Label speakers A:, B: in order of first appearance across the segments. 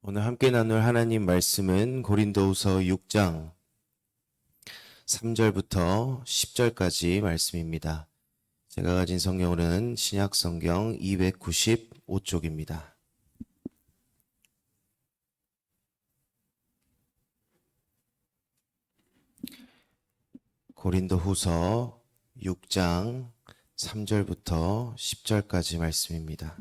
A: 오늘 함께 나눌 하나님 말씀은 고린도후서 6장 3절부터 10절까지 말씀입니다. 제가 가진 성경은 신약 성경 295쪽입니다. 고린도후서 6장 3절부터 10절까지 말씀입니다.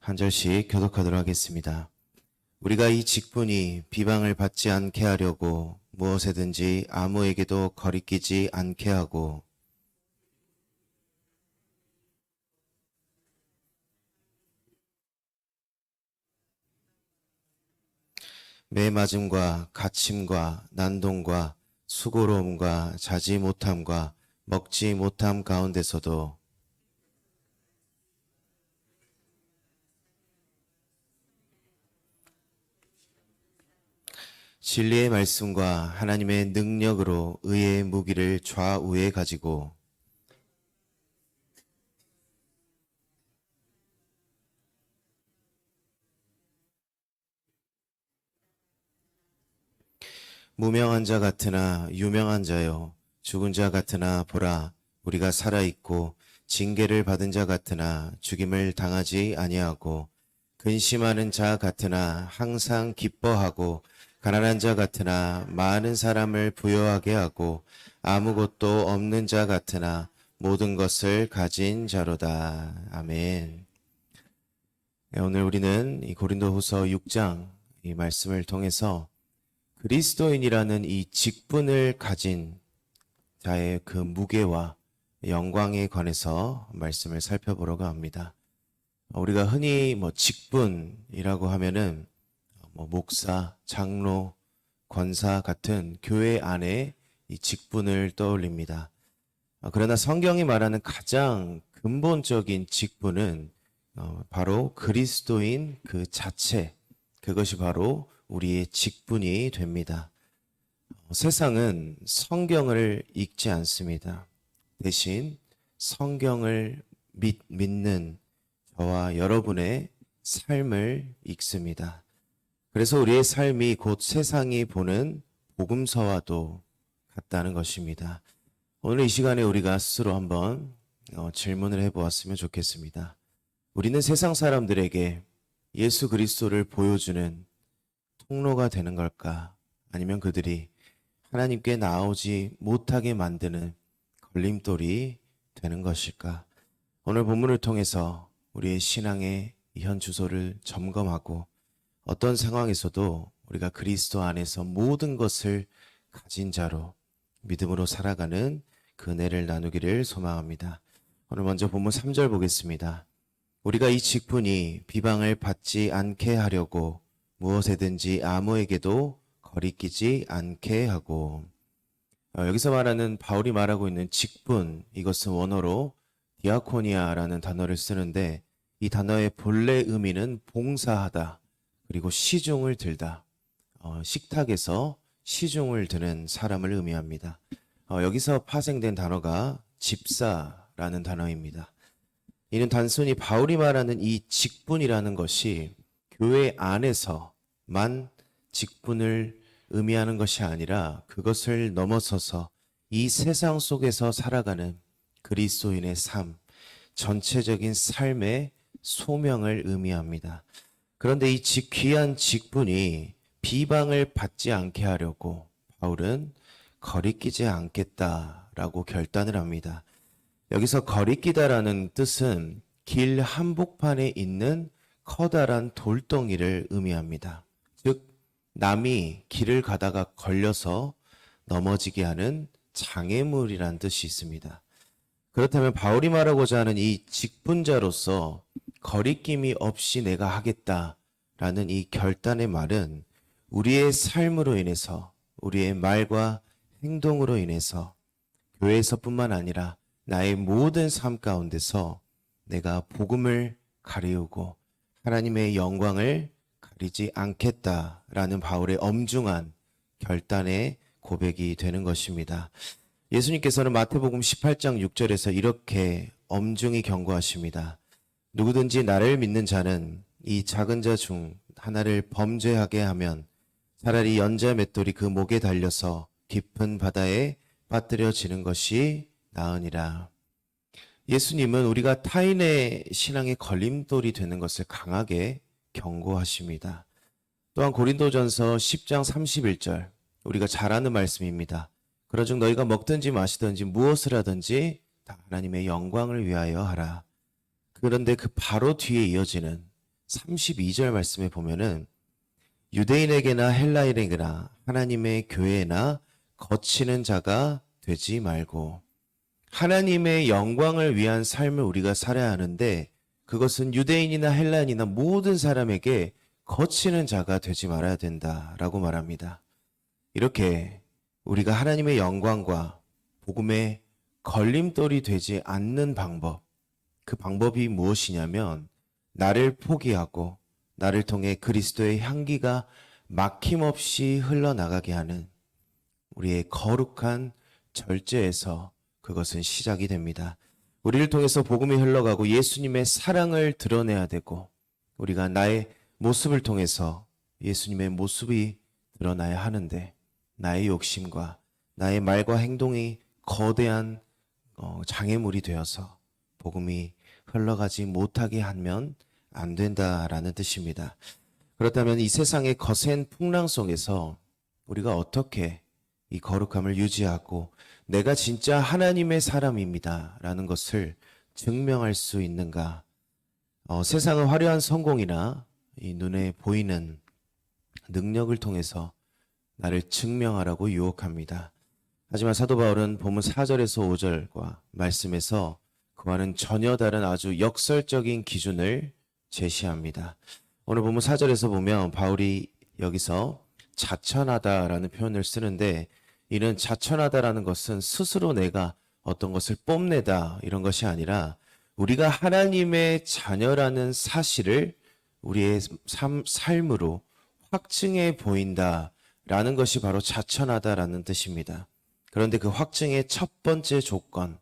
A: 한 절씩 교독하도록 하겠습니다. 우리가 이 직분이 비방을 받지 않게 하려고 무엇에든지 아무에게도 거리끼지 않게 하고 매맞음과 갇힘과 난동과 수고로움과 자지 못함과 먹지 못함 가운데서도 진리의 말씀과 하나님의 능력으로 의의 무기를 좌우에 가지고 무명한 자 같으나 유명한 자요 죽은 자 같으나 보라 우리가 살아있고 징계를 받은 자 같으나 죽임을 당하지 아니하고 근심하는 자 같으나 항상 기뻐하고 가난한 자 같으나 많은 사람을 부요하게 하고 아무것도 없는 자 같으나 모든 것을 가진 자로다. 아멘. 오늘 우리는 이 고린도후서 6장 이 말씀을 통해서 그리스도인이라는 이 직분을 가진 자의 그 무게와 영광에 관해서 말씀을 살펴보려고 합니다. 우리가 흔히 직분이라고 하면은 목사, 장로, 권사 같은 교회 안에 이 직분을 떠올립니다. 그러나 성경이 말하는 가장 근본적인 직분은 바로 그리스도인 그 자체, 그것이 바로 우리의 직분이 됩니다. 세상은 성경을 읽지 않습니다. 대신 성경을 믿는 저와 여러분의 삶을 읽습니다. 그래서 우리의 삶이 곧 세상이 보는 복음서와도 같다는 것입니다. 오늘 이 시간에 우리가 스스로 한번 질문을 해보았으면 좋겠습니다. 우리는 세상 사람들에게 예수 그리스도를 보여주는 통로가 되는 걸까? 아니면 그들이 하나님께 나오지 못하게 만드는 걸림돌이 되는 것일까? 오늘 본문을 통해서 우리의 신앙의 현 주소를 점검하고 어떤 상황에서도 우리가 그리스도 안에서 모든 것을 가진 자로 믿음으로 살아가는 그 은혜를 나누기를 소망합니다. 오늘 먼저 본문 3절 보겠습니다. 우리가 이 직분이 비방을 받지 않게 하려고 무엇에든지 아무에게도 거리끼지 않게 하고 여기서 말하는 바울이 말하고 있는 직분, 이것은 원어로 디아코니아라는 단어를 쓰는데 이 단어의 본래 의미는 봉사하다, 그리고 시중을 들다, 식탁에서 시중을 드는 사람을 의미합니다. 여기서 파생된 단어가 집사라는 단어입니다. 이는 단순히 바울이 말하는 이 직분이라는 것이 교회 안에서만 직분을 의미하는 것이 아니라 그것을 넘어서서 이 세상 속에서 살아가는 그리스도인의 삶, 전체적인 삶의 소명을 의미합니다. 그런데 이 귀한 직분이 비방을 받지 않게 하려고 바울은 거리끼지 않겠다라고 결단을 합니다. 여기서 거리끼다라는 뜻은 길 한복판에 있는 커다란 돌덩이를 의미합니다. 즉 남이 길을 가다가 걸려서 넘어지게 하는 장애물이란 뜻이 있습니다. 그렇다면 바울이 말하고자 하는 이 직분자로서 거리낌이 없이 내가 하겠다라는 이 결단의 말은 우리의 삶으로 인해서, 우리의 말과 행동으로 인해서 교회에서뿐만 아니라 나의 모든 삶 가운데서 내가 복음을 가리우고 하나님의 영광을 가리지 않겠다라는 바울의 엄중한 결단의 고백이 되는 것입니다. 예수님께서는 마태복음 18장 6절에서 이렇게 엄중히 경고하십니다. 누구든지 나를 믿는 자는 이 작은 자 중 하나를 범죄하게 하면 차라리 연자 맷돌이 그 목에 달려서 깊은 바다에 빠뜨려지는 것이 나으니라. 예수님은 우리가 타인의 신앙의 걸림돌이 되는 것을 강하게 경고하십니다. 또한 고린도전서 10장 31절, 우리가 잘 아는 말씀입니다. 그러즉 너희가 먹든지 마시든지 무엇을 하든지 다 하나님의 영광을 위하여 하라. 그런데 그 바로 뒤에 이어지는 32절 말씀에 보면은 유대인에게나 헬라인에게나 하나님의 교회나 거치는 자가 되지 말고, 하나님의 영광을 위한 삶을 우리가 살아야 하는데 그것은 유대인이나 헬라인이나 모든 사람에게 거치는 자가 되지 말아야 된다라고 말합니다. 이렇게 우리가 하나님의 영광과 복음의 걸림돌이 되지 않는 방법, 그 방법이 무엇이냐면 나를 포기하고 나를 통해 그리스도의 향기가 막힘없이 흘러나가게 하는 우리의 거룩한 절제에서 그것은 시작이 됩니다. 우리를 통해서 복음이 흘러가고 예수님의 사랑을 드러내야 되고, 우리가 나의 모습을 통해서 예수님의 모습이 드러나야 하는데 나의 욕심과 나의 말과 행동이 거대한 장애물이 되어서 복음이 흘러가지 못하게 하면 안 된다라는 뜻입니다. 그렇다면 이 세상의 거센 풍랑 속에서 우리가 어떻게 이 거룩함을 유지하고 내가 진짜 하나님의 사람입니다 라는 것을 증명할 수 있는가? 세상은 화려한 성공이나 이 눈에 보이는 능력을 통해서 나를 증명하라고 유혹합니다. 하지만 사도 바울은 본문 4절에서 5절과 말씀에서 그와는 전혀 다른 아주 역설적인 기준을 제시합니다. 오늘 본문 4절에서 보면 바울이 여기서 자천하다라는 표현을 쓰는데, 이는 자천하다라는 것은 스스로 내가 어떤 것을 뽐내다 이런 것이 아니라 우리가 하나님의 자녀라는 사실을 우리의 삶으로 확증해 보인다라는 것이 바로 자천하다라는 뜻입니다. 그런데 그 확증의 첫 번째 조건,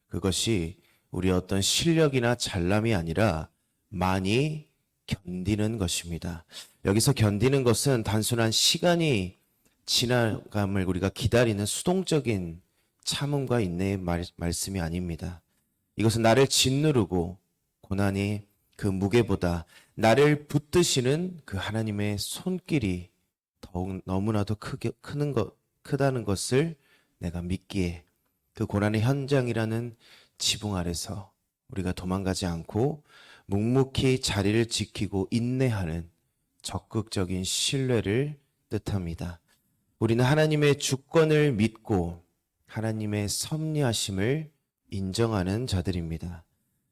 A: 그것이 우리의 어떤 실력이나 잘남이 아니라 많이 견디는 것입니다. 여기서 견디는 것은 단순한 시간이 지나감을 우리가 기다리는 수동적인 참음과 인내의 말씀이 아닙니다. 이것은 나를 짓누르고 고난이 그 무게보다 나를 붙드시는 그 하나님의 손길이 더욱 너무나도 크다는 것을 내가 믿기에, 그 고난의 현장이라는 지붕 아래서 우리가 도망가지 않고 묵묵히 자리를 지키고 인내하는 적극적인 신뢰를 뜻합니다. 우리는 하나님의 주권을 믿고 하나님의 섭리하심을 인정하는 자들입니다.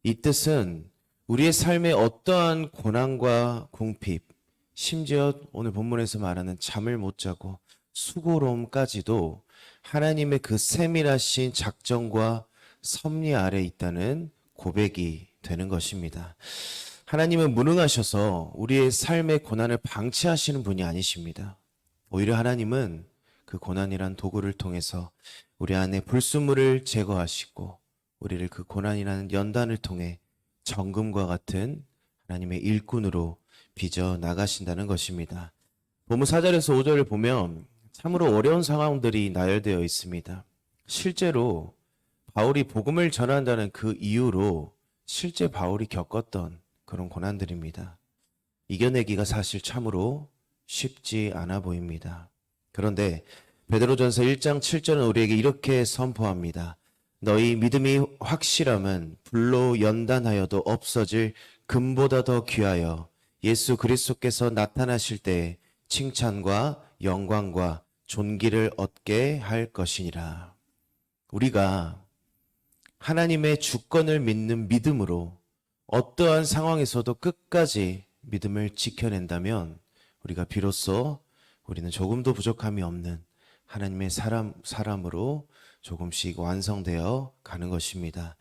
A: 이 뜻은 우리의 삶에 어떠한 고난과 궁핍, 심지어 오늘 본문에서 말하는 잠을 못 자고 수고로움까지도 하나님의 그 세밀하신 작정과 섭리 아래 있다는 고백이 되는 것입니다. 하나님은 무능하셔서 우리의 삶의 고난을 방치하시는 분이 아니십니다. 오히려 하나님은 그 고난이란 도구를 통해서 우리 안에 불순물을 제거하시고 우리를 그 고난이라는 연단을 통해 정금과 같은 하나님의 일꾼으로 빚어 나가신다는 것입니다. 본문 4절에서 5절을 보면 참으로 어려운 상황들이 나열되어 있습니다. 실제로 바울이 복음을 전한다는 그 이유로 실제 바울이 겪었던 그런 고난들입니다. 이겨내기가 사실 참으로 쉽지 않아 보입니다. 그런데 베드로전서 1장 7절은 우리에게 이렇게 선포합니다. 너희 믿음이 확실함은 불로 연단하여도 없어질 금보다 더 귀하여 예수 그리스도께서 나타나실 때 칭찬과 영광과 존귀를 얻게 할 것이니라. 우리가 하나님의 주권을 믿는 믿음으로 어떠한 상황에서도 끝까지 믿음을 지켜낸다면 우리가 비로소 우리는 조금도 부족함이 없는 하나님의 사람으로 조금씩 완성되어 가는 것입니다.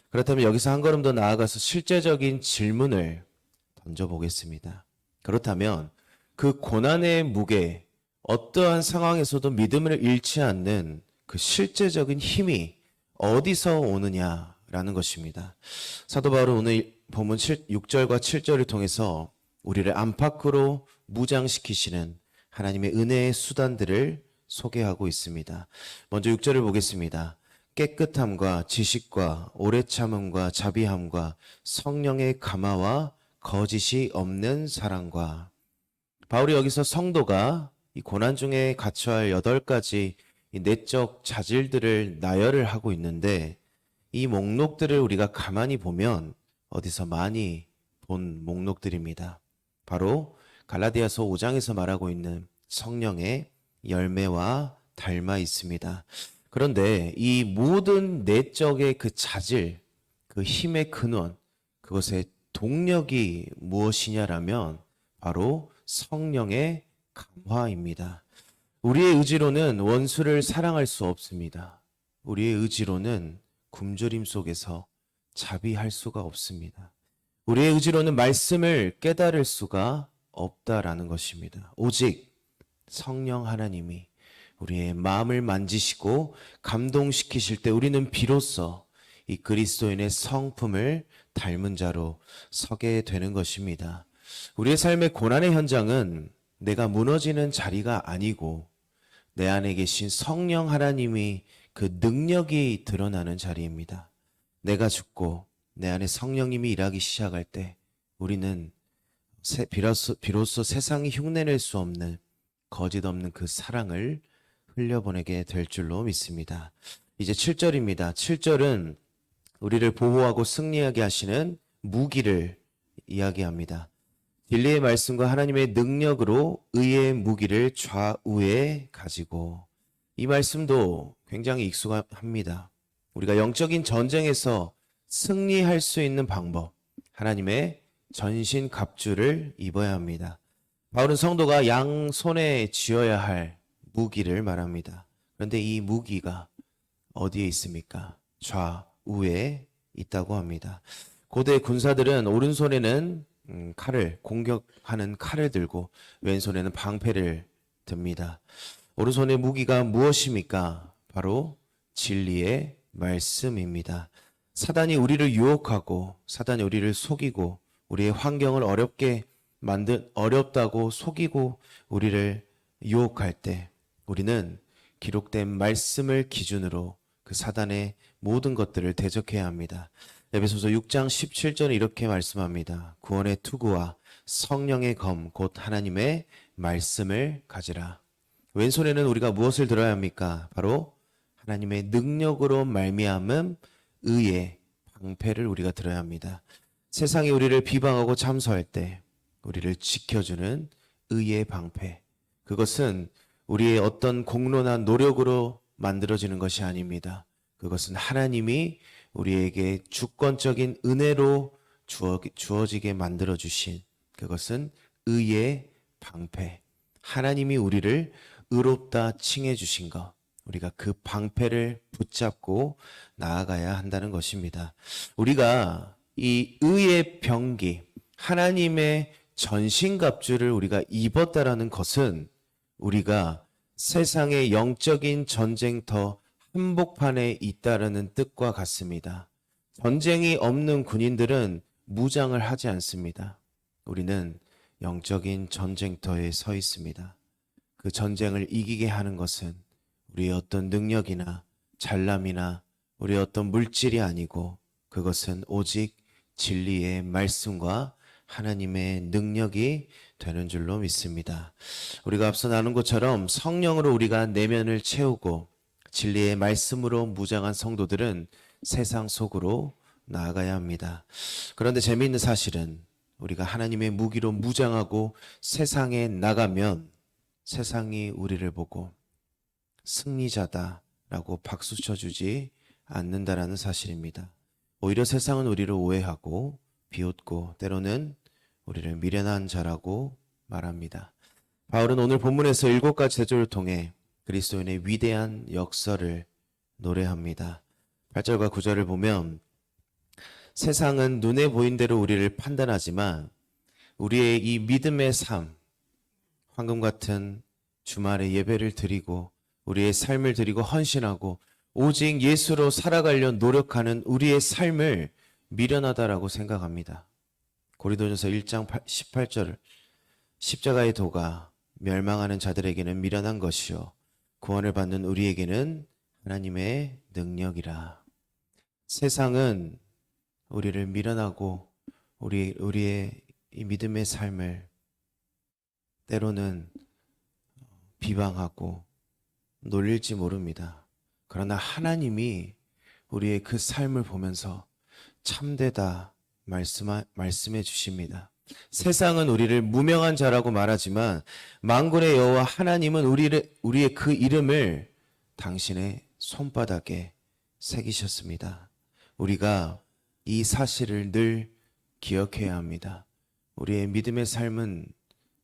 A: 그렇다면 여기서 한 걸음 더 나아가서 실제적인 질문을 던져보겠습니다. 그렇다면 그 고난의 무게, 어떠한 상황에서도 믿음을 잃지 않는 그 실제적인 힘이 어디서 오느냐라는 것입니다. 사도 바울은 오늘 본문 6절과 7절을 통해서 우리를 안팎으로 무장시키시는 하나님의 은혜의 수단들을 소개하고 있습니다. 먼저 6절을 보겠습니다. 깨끗함과 지식과 오래 참음과 자비함과 성령의 감화와 거짓이 없는 사랑과. 바울이 여기서 성도가 이 고난 중에 갖춰야 할 8가지 이 내적 자질들을 나열을 하고 있는데, 이 목록들을 우리가 가만히 보면 어디서 많이 본 목록들입니다. 바로 갈라디아서 5장에서 말하고 있는 성령의 열매와 닮아 있습니다. 그런데 이 모든 내적의 그 자질, 그 힘의 근원, 그것의 동력이 무엇이냐라면 바로 성령의 감화입니다. 우리의 의지로는 원수를 사랑할 수 없습니다. 우리의 의지로는 굶주림 속에서 자비할 수가 없습니다. 우리의 의지로는 말씀을 깨달을 수가 없다라는 것입니다. 오직 성령 하나님이 우리의 마음을 만지시고 감동시키실 때 우리는 비로소 이 그리스도인의 성품을 닮은 자로 서게 되는 것입니다. 우리의 삶의 고난의 현장은 내가 무너지는 자리가 아니고 내 안에 계신 성령 하나님이 그 능력이 드러나는 자리입니다. 내가 죽고 내 안에 성령님이 일하기 시작할 때 우리는 비로소 세상이 흉내낼 수 없는 거짓 없는 그 사랑을 흘려보내게 될 줄로 믿습니다. 이제 7절입니다. 7절은 우리를 보호하고 승리하게 하시는 무기를 이야기합니다. 진리의 말씀과 하나님의 능력으로 의의 무기를 좌우에 가지고. 이 말씀도 굉장히 익숙합니다. 우리가 영적인 전쟁에서 승리할 수 있는 방법, 하나님의 전신 갑주를 입어야 합니다. 바울은 성도가 양손에 쥐어야 할 무기를 말합니다. 그런데 이 무기가 어디에 있습니까? 좌우에 있다고 합니다. 고대 군사들은 오른손에는 칼을, 공격하는 칼을 들고 왼손에는 방패를 듭니다. 오른손의 무기가 무엇입니까? 바로 진리의 말씀입니다. 사단이 우리를 유혹하고 사단이 우리를 속이고 우리의 환경을 어렵다고 속이고 우리를 유혹할 때 우리는 기록된 말씀을 기준으로 그 사단의 모든 것들을 대적해야 합니다. 에베소서 6장 17절에 이렇게 말씀합니다. 구원의 투구와 성령의 검 곧 하나님의 말씀을 가지라. 왼손에는 우리가 무엇을 들어야 합니까? 바로 하나님의 능력으로 말미암은 의의 방패를 우리가 들어야 합니다. 세상이 우리를 비방하고 참소할 때 우리를 지켜주는 의의 방패. 그것은 우리의 어떤 공로나 노력으로 만들어지는 것이 아닙니다. 그것은 하나님이 우리에게 주권적인 은혜로 주어지게 만들어주신, 그것은 의의 방패. 하나님이 우리를 의롭다 칭해 주신 것, 우리가 그 방패를 붙잡고 나아가야 한다는 것입니다. 우리가 이 의의 병기, 하나님의 전신갑주를 우리가 입었다라는 것은 우리가 세상의 영적인 전쟁터 한복판에 있다라는 뜻과 같습니다. 전쟁이 없는 군인들은 무장을 하지 않습니다. 우리는 영적인 전쟁터에 서 있습니다. 그 전쟁을 이기게 하는 것은 우리의 어떤 능력이나 잘남이나 우리의 어떤 물질이 아니고 그것은 오직 진리의 말씀과 하나님의 능력이 되는 줄로 믿습니다. 우리가 앞서 나눈 것처럼 성령으로 우리가 내면을 채우고 진리의 말씀으로 무장한 성도들은 세상 속으로 나아가야 합니다. 그런데 재미있는 사실은 우리가 하나님의 무기로 무장하고 세상에 나가면 세상이 우리를 보고 승리자다라고 박수 쳐주지 않는다라는 사실입니다. 오히려 세상은 우리를 오해하고 비웃고 때로는 우리를 미련한 자라고 말합니다. 바울은 오늘 본문에서 7가지 대조를 통해 그리스도인의 위대한 역사를 노래합니다. 8절과 9절을 보면 세상은 눈에 보인 대로 우리를 판단하지만 우리의 이 믿음의 삶, 황금 같은 주말에 예배를 드리고 우리의 삶을 드리고 헌신하고 오직 예수로 살아가려 노력하는 우리의 삶을 미련하다라고 생각합니다. 고린도전서 1장 18절 십자가의 도가 멸망하는 자들에게는 미련한 것이요 구원을 받는 우리에게는 하나님의 능력이라. 세상은 우리를 미련하고 우리의 이 믿음의 삶을 때로는 비방하고 놀릴지 모릅니다. 그러나 하나님이 우리의 그 삶을 보면서 참되다 말씀해 주십니다. 세상은 우리를 무명한 자라고 말하지만 만군의 여호와 하나님은 우리의 그 이름을 당신의 손바닥에 새기셨습니다. 우리가 이 사실을 늘 기억해야 합니다. 우리의 믿음의 삶은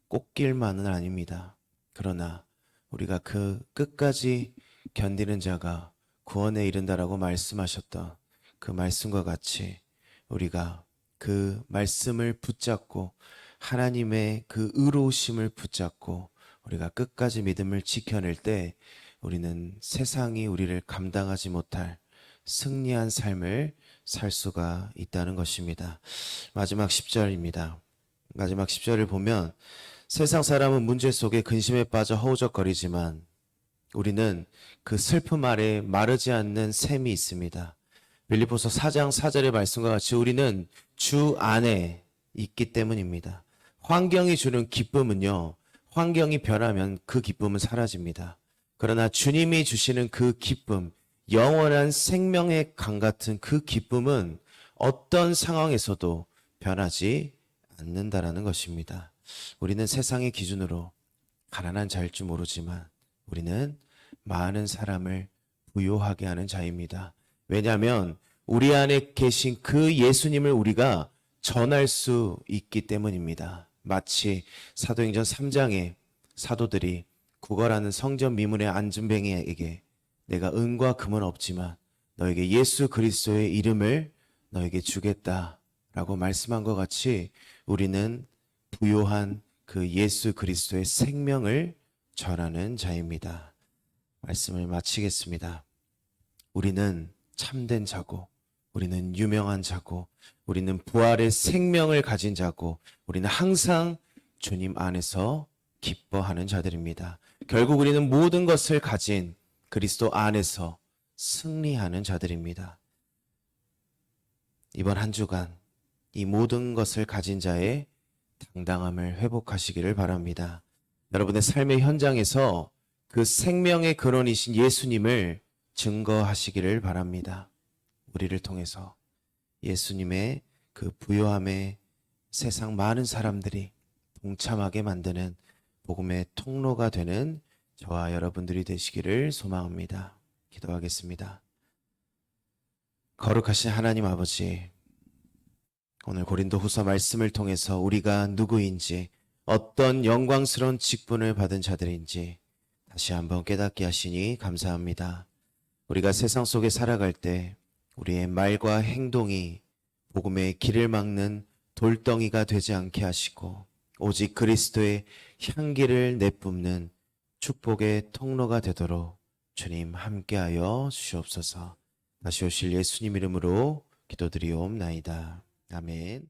A: 꽃길만은 아닙니다. 그러나 우리가 그 끝까지 견디는 자가 구원에 이른다라고 말씀하셨던 그 말씀과 같이 우리가 그 말씀을 붙잡고 하나님의 그 의로우심을 붙잡고 우리가 끝까지 믿음을 지켜낼 때 우리는 세상이 우리를 감당하지 못할 승리한 삶을 살 수가 있다는 것입니다. 마지막 10절입니다. 마지막 10절을 보면 세상 사람은 문제 속에 근심에 빠져 허우적거리지만 우리는 그 슬픔 아래 마르지 않는 샘이 있습니다. 빌립보서 4장 4절의 말씀과 같이 우리는 주 안에 있기 때문입니다. 환경이 주는 기쁨은요, 환경이 변하면 그 기쁨은 사라집니다. 그러나 주님이 주시는 그 기쁨, 영원한 생명의 강 같은 그 기쁨은 어떤 상황에서도 변하지 않는다라는 것입니다. 우리는 세상의 기준으로 가난한 자일 줄 모르지만 우리는 많은 사람을 부요하게 하는 자입니다. 왜냐하면 우리 안에 계신 그 예수님을 우리가 전할 수 있기 때문입니다. 마치 사도행전 3장에 사도들이 구걸하는 성전 미문의 안진뱅이에게 내가 은과 금은 없지만 너에게 예수 그리스도의 이름을 너에게 주겠다라고 말씀한 것 같이 우리는 부요한 그 예수 그리스도의 생명을 전하는 자입니다. 말씀을 마치겠습니다. 우리는 참된 자고 우리는 유명한 자고 우리는 부활의 생명을 가진 자고 우리는 항상 주님 안에서 기뻐하는 자들입니다. 결국 우리는 모든 것을 가진 그리스도 안에서 승리하는 자들입니다. 이번 한 주간 이 모든 것을 가진 자의 당당함을 회복하시기를 바랍니다. 여러분의 삶의 현장에서 그 생명의 근원이신 예수님을 증거하시기를 바랍니다. 우리를 통해서 예수님의 그 부요함에 세상 많은 사람들이 동참하게 만드는 복음의 통로가 되는 저와 여러분들이 되시기를 소망합니다. 기도하겠습니다. 거룩하신 하나님 아버지, 오늘 고린도후서 말씀을 통해서 우리가 누구인지 어떤 영광스러운 직분을 받은 자들인지 다시 한번 깨닫게 하시니 감사합니다. 우리가 세상 속에 살아갈 때 우리의 말과 행동이 복음의 길을 막는 돌덩이가 되지 않게 하시고 오직 그리스도의 향기를 내뿜는 축복의 통로가 되도록 주님 함께하여 주시옵소서. 다시 오실 예수님 이름으로 기도드리옵나이다. 아멘.